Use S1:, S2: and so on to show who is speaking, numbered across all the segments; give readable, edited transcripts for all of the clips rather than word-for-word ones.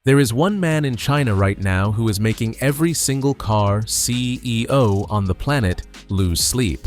S1: There is one man in China right now who is making every single car CEO on the planet lose sleep.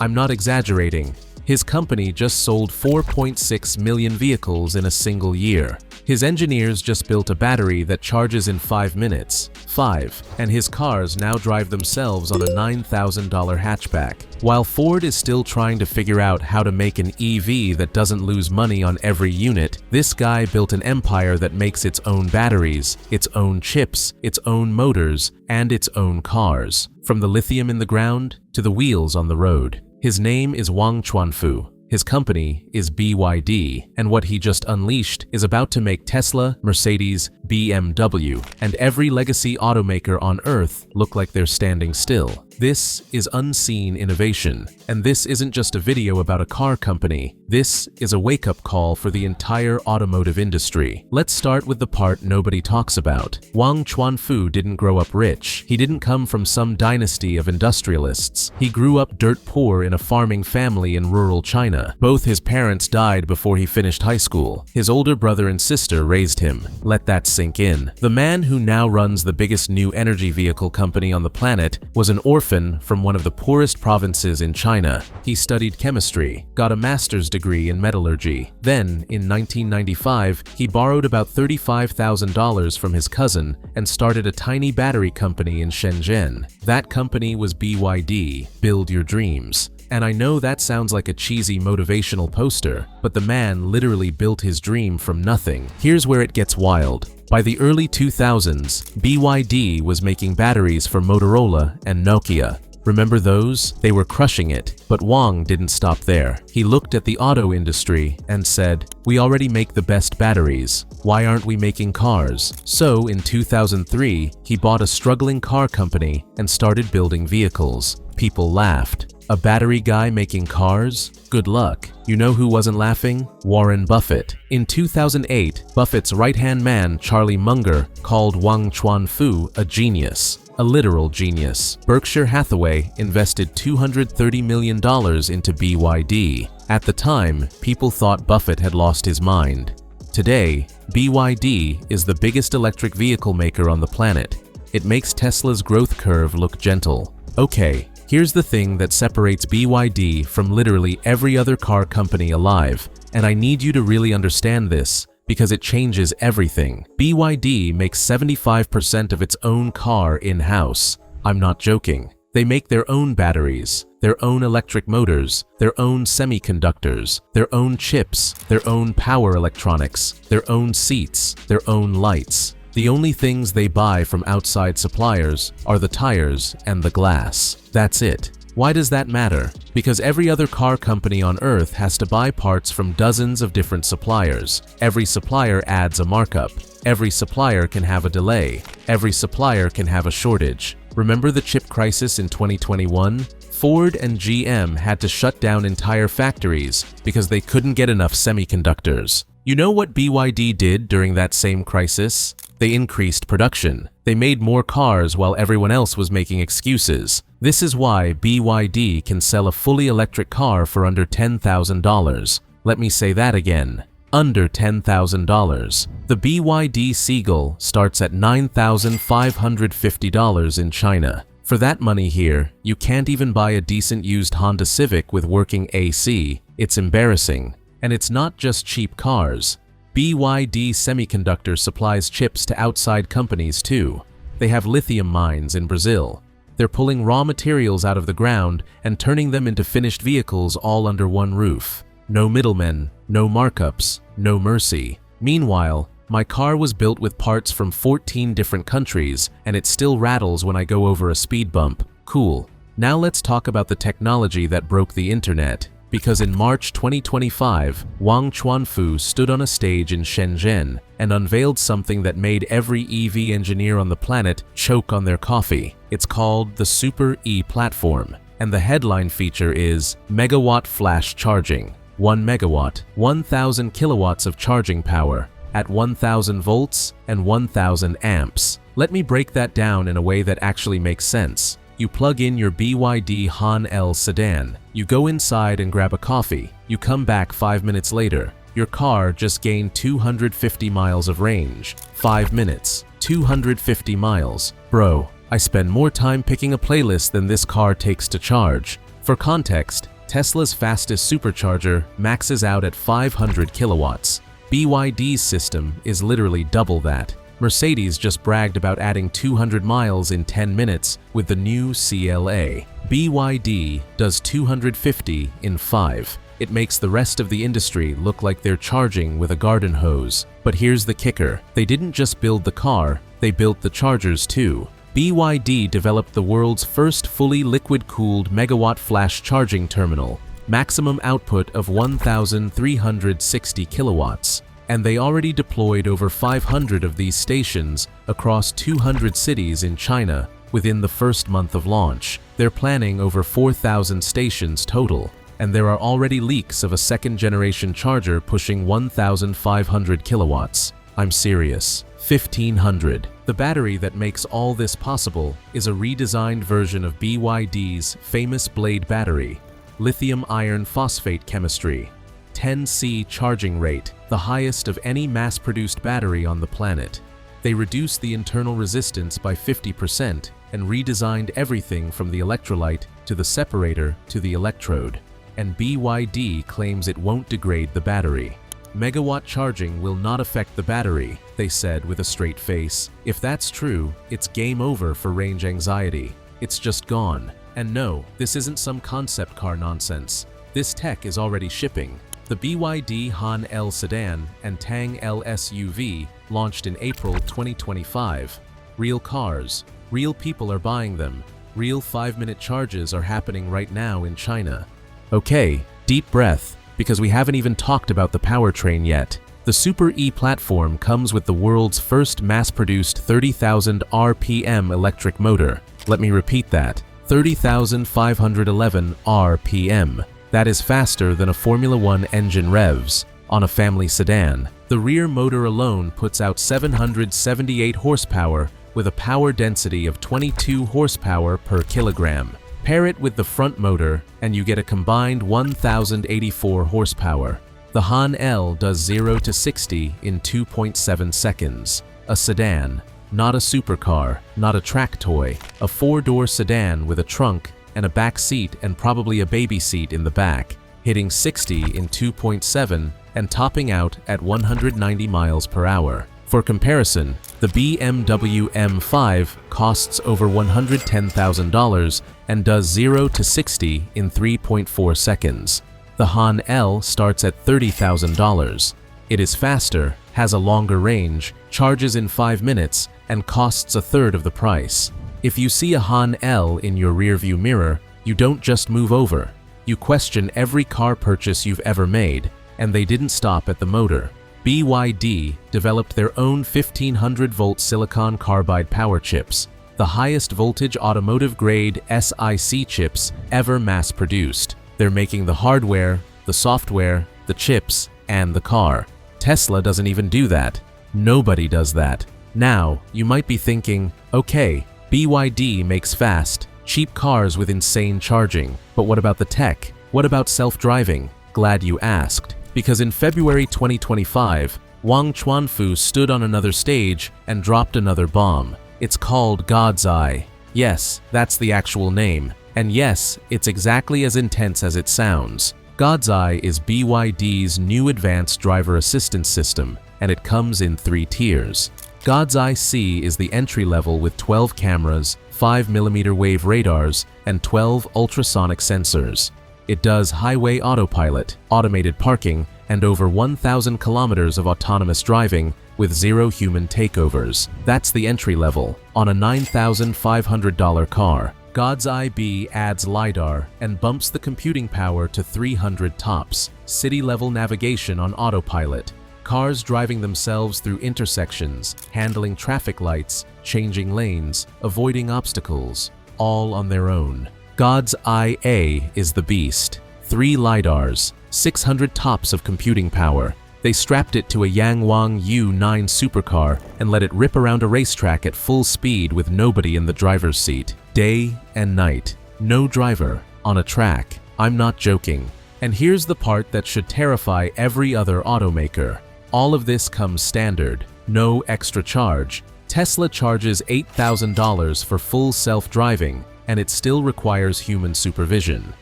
S1: I'm not exaggerating. His company just sold 4.6 million vehicles in a single year. His engineers just built a battery that charges in 5 minutes. And his cars now drive themselves on a $9,000 hatchback. While Ford is still trying to figure out how to make an EV that doesn't lose money on every unit, this guy built an empire that makes its own batteries, its own chips, its own motors, and its own cars, from the lithium in the ground to the wheels on the road. His name is Wang Chuanfu. His company is BYD, and what he just unleashed is about to make Tesla, Mercedes, BMW, and every legacy automaker on Earth look like they're standing still. This is unseen innovation, and this isn't just a video about a car company. This is a wake-up call for the entire automotive industry. Let's start with the part nobody talks about. Wang Chuanfu didn't grow up rich. He didn't come from some dynasty of industrialists. He grew up dirt poor in a farming family in rural China. Both his parents died before he finished high school. His older brother and sister raised him. Let that sink in. The man who now runs the biggest new energy vehicle company on the planet was an orphan from one of the poorest provinces in China. He studied chemistry, got a master's degree in metallurgy. Then, in 1995, he borrowed about $35,000 from his cousin and started a tiny battery company in Shenzhen. That company was BYD, Build Your Dreams. And I know that sounds like a cheesy motivational poster, but the man literally built his dream from nothing. Here's where it gets wild. By the early 2000s, BYD was making batteries for Motorola and Nokia. Remember those? They were crushing it. But Wang didn't stop there. He looked at the auto industry and said, "We already make the best batteries. Why aren't we making cars?" So in 2003, he bought a struggling car company and started building vehicles. People laughed. A battery guy making cars? Good luck. You know who wasn't laughing? Warren Buffett. In 2008, Buffett's right-hand man, Charlie Munger, called Wang Chuanfu a genius. A literal genius. Berkshire Hathaway invested $230 million into BYD. At the time, people thought Buffett had lost his mind. Today, BYD is the biggest electric vehicle maker on the planet. It makes Tesla's growth curve look gentle. Okay. Here's the thing that separates BYD from literally every other car company alive, and I need you to really understand this because it changes everything. BYD makes 75% of its own car in-house. I'm not joking. They make their own batteries, their own electric motors, their own semiconductors, their own chips, their own power electronics, their own seats, their own lights. The only things they buy from outside suppliers are the tires and the glass. That's it. Why does that matter? Because every other car company on Earth has to buy parts from dozens of different suppliers. Every supplier adds a markup. Every supplier can have a delay. Every supplier can have a shortage. Remember the chip crisis in 2021? Ford and GM had to shut down entire factories because they couldn't get enough semiconductors. You know what BYD did during that same crisis? They increased production. They made more cars while everyone else was making excuses. This is why BYD can sell a fully electric car for under $10,000. Let me say that again. Under $10,000. The BYD Seagull starts at $9,550 in China. For that money here, you can't even buy a decent used Honda Civic with working AC. It's embarrassing. And it's not just cheap cars. BYD Semiconductors supplies chips to outside companies too. They have lithium mines in Brazil. They're pulling raw materials out of the ground and turning them into finished vehicles all under one roof. No middlemen, no markups, no mercy. Meanwhile, my car was built with parts from 14 different countries, and it still rattles when I go over a speed bump. Cool. Now let's talk about the technology that broke the internet. Because in March 2025, Wang Chuanfu stood on a stage in Shenzhen and unveiled something that made every EV engineer on the planet choke on their coffee. It's called the Super E platform, and the headline feature is Megawatt Flash Charging. 1 megawatt, 1,000 kilowatts of charging power at 1,000 volts and 1,000 amps. Let me break that down in a way that actually makes sense. You plug in your BYD Han L sedan. You go inside and grab a coffee. You come back 5 minutes later. Your car just gained 250 miles of range. 5 minutes. 250 miles. Bro, I spend more time picking a playlist than this car takes to charge. For context, Tesla's fastest supercharger maxes out at 500 kilowatts. BYD's system is literally double that. Mercedes just bragged about adding 200 miles in 10 minutes with the new CLA. BYD does 250 in 5. It makes the rest of the industry look like they're charging with a garden hose. But here's the kicker. They didn't just build the car, they built the chargers too. BYD developed the world's first fully liquid-cooled megawatt flash charging terminal, maximum output of 1,360 kilowatts. And they already deployed over 500 of these stations across 200 cities in China within the first month of launch. They're planning over 4,000 stations total, and there are already leaks of a second-generation charger pushing 1,500 kilowatts. I'm serious. 1,500. The battery that makes all this possible is a redesigned version of BYD's famous Blade battery, lithium iron phosphate chemistry, 10C charging rate, the highest of any mass-produced battery on the planet. They reduced the internal resistance by 50% and redesigned everything from the electrolyte to the separator to the electrode. And BYD claims it won't degrade the battery. Megawatt charging will not affect the battery, they said with a straight face. If that's true, it's game over for range anxiety. It's just gone. And no, this isn't some concept car nonsense. This tech is already shipping. The BYD Han L sedan and Tang L SUV launched in April 2025. Real cars. Real people are buying them. Real 5-minute charges are happening right now in China. Okay, deep breath, because we haven't even talked about the powertrain yet. The Super E platform comes with the world's first mass-produced 30,000 RPM electric motor. Let me repeat that. 30,511 RPM. That is faster than a Formula One engine revs on a family sedan. The rear motor alone puts out 778 horsepower with a power density of 22 horsepower per kilogram. Pair it with the front motor and you get a combined 1,084 horsepower. The Han L does 0 to 60 in 2.7 seconds. A sedan, not a supercar, not a track toy, a 4-door sedan with a trunk and a back seat and probably a baby seat in the back, hitting 60 in 2.7 and topping out at 190 miles per hour. For comparison, the BMW M5 costs over $110,000 and does 0 to 60 in 3.4 seconds. The Han L starts at $30,000. It is faster, has a longer range, charges in 5 minutes, and costs a third of the price. If you see a Han L in your rearview mirror, you don't just move over. You question every car purchase you've ever made, and they didn't stop at the motor. BYD developed their own 1500-volt silicon carbide power chips, the highest voltage automotive-grade SiC chips ever mass-produced. They're making the hardware, the software, the chips, and the car. Tesla doesn't even do that. Nobody does that. Now, you might be thinking, okay, BYD makes fast, cheap cars with insane charging, but what about the tech? What about self-driving? Glad you asked. Because in February 2025, Wang Chuanfu stood on another stage and dropped another bomb. It's called God's Eye. Yes, that's the actual name. And yes, it's exactly as intense as it sounds. God's Eye is BYD's new advanced driver assistance system, and it comes in 3 tiers. God's Eye C is the entry level with 12 cameras, 5mm wave radars, and 12 ultrasonic sensors. It does highway autopilot, automated parking, and over 1,000 kilometers of autonomous driving with 0 human takeovers. That's the entry level on a $9,500 car. God's Eye B adds LiDAR and bumps the computing power to 300 tops. City-level navigation on autopilot. Cars driving themselves through intersections, handling traffic lights, changing lanes, avoiding obstacles, all on their own. God's Eye A is the beast. 3 LiDARs, 600 tops of computing power. They strapped it to a Yangwang U9 supercar and let it rip around a racetrack at full speed with nobody in the driver's seat. Day and night. No driver. On a track. I'm not joking. And here's the part that should terrify every other automaker. All of this comes standard, no extra charge. Tesla charges $8,000 for full self-driving, and it still requires human supervision.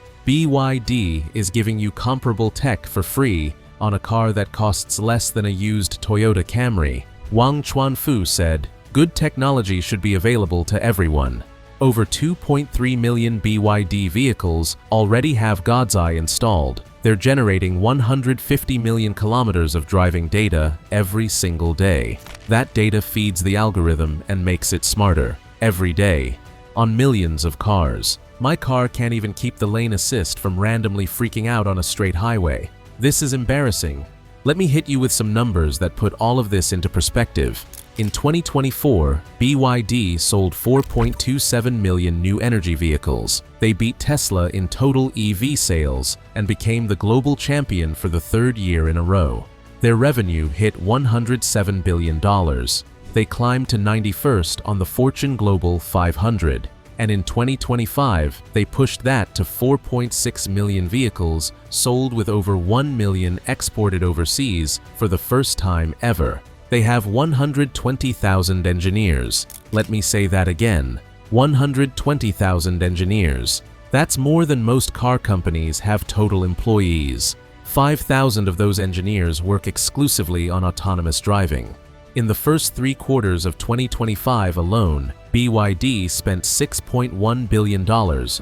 S1: BYD is giving you comparable tech for free on a car that costs less than a used Toyota Camry. Wang Chuanfu said, "Good technology should be available to everyone." Over 2.3 million BYD vehicles already have God's Eye installed. They're generating 150 million kilometers of driving data every single day. That data feeds the algorithm and makes it smarter every day on millions of cars. My car can't even keep the lane assist from randomly freaking out on a straight highway. This is embarrassing. Let me hit you with some numbers that put all of this into perspective. In 2024, BYD sold 4.27 million new energy vehicles. They beat Tesla in total EV sales and became the global champion for the third year in a row. Their revenue hit $107 billion. They climbed to 91st on the Fortune Global 500. And in 2025, they pushed that to 4.6 million vehicles sold, with over 1 million exported overseas for the first time ever. They have 120,000 engineers. Let me say that again, 120,000 engineers. That's more than most car companies have total employees. 5,000 of those engineers work exclusively on autonomous driving. In the first 3 quarters of 2025 alone, BYD spent $6.1 billion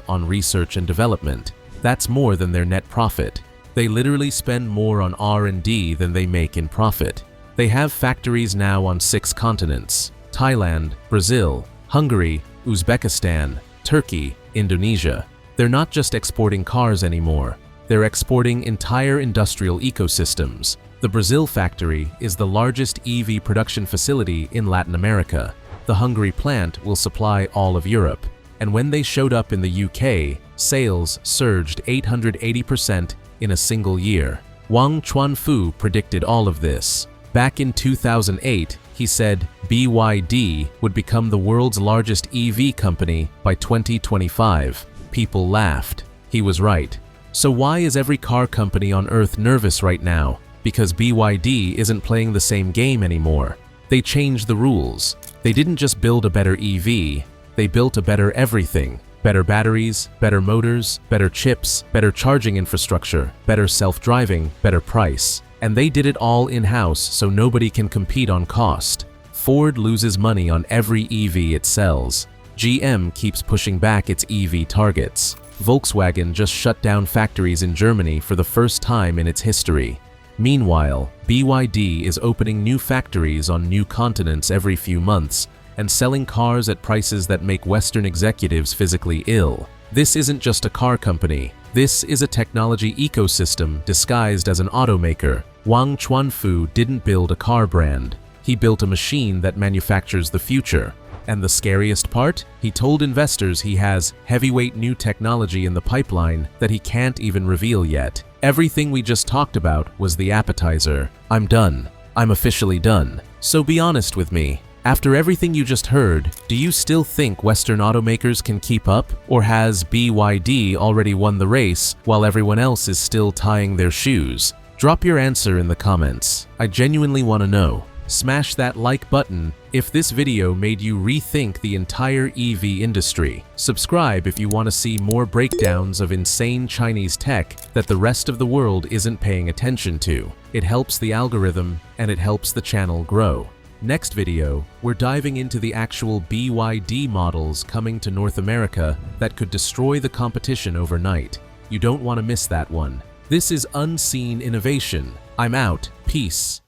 S1: on research and development. That's more than their net profit. They literally spend more on R&D than they make in profit. They have factories now on 6 continents: Thailand, Brazil, Hungary, Uzbekistan, Turkey, Indonesia. They're not just exporting cars anymore. They're exporting entire industrial ecosystems. The Brazil factory is the largest EV production facility in Latin America. The Hungary plant will supply all of Europe. And when they showed up in the UK, sales surged 880% in a single year. Wang Chuanfu predicted all of this. Back in 2008, he said BYD would become the world's largest EV company by 2025. People laughed. He was right. So why is every car company on Earth nervous right now? Because BYD isn't playing the same game anymore. They changed the rules. They didn't just build a better EV, they built a better everything. Better batteries, better motors, better chips, better charging infrastructure, better self-driving, better price. And they did it all in-house so nobody can compete on cost. Ford loses money on every EV it sells. GM keeps pushing back its EV targets. Volkswagen just shut down factories in Germany for the first time in its history. Meanwhile, BYD is opening new factories on new continents every few months and selling cars at prices that make Western executives physically ill. This isn't just a car company. This is a technology ecosystem disguised as an automaker. Wang Chuanfu didn't build a car brand. He built a machine that manufactures the future. And the scariest part? He told investors he has heavyweight new technology in the pipeline that he can't even reveal yet. Everything we just talked about was the appetizer. I'm done. I'm officially done. So be honest with me. After everything you just heard, do you still think Western automakers can keep up? Or has BYD already won the race while everyone else is still tying their shoes? Drop your answer in the comments. I genuinely want to know. Smash that like button if this video made you rethink the entire EV industry. Subscribe if you want to see more breakdowns of insane Chinese tech that the rest of the world isn't paying attention to. It helps the algorithm and it helps the channel grow. Next video, we're diving into the actual BYD models coming to North America that could destroy the competition overnight. You don't want to miss that one. This is Unseen Innovation. I'm out. Peace.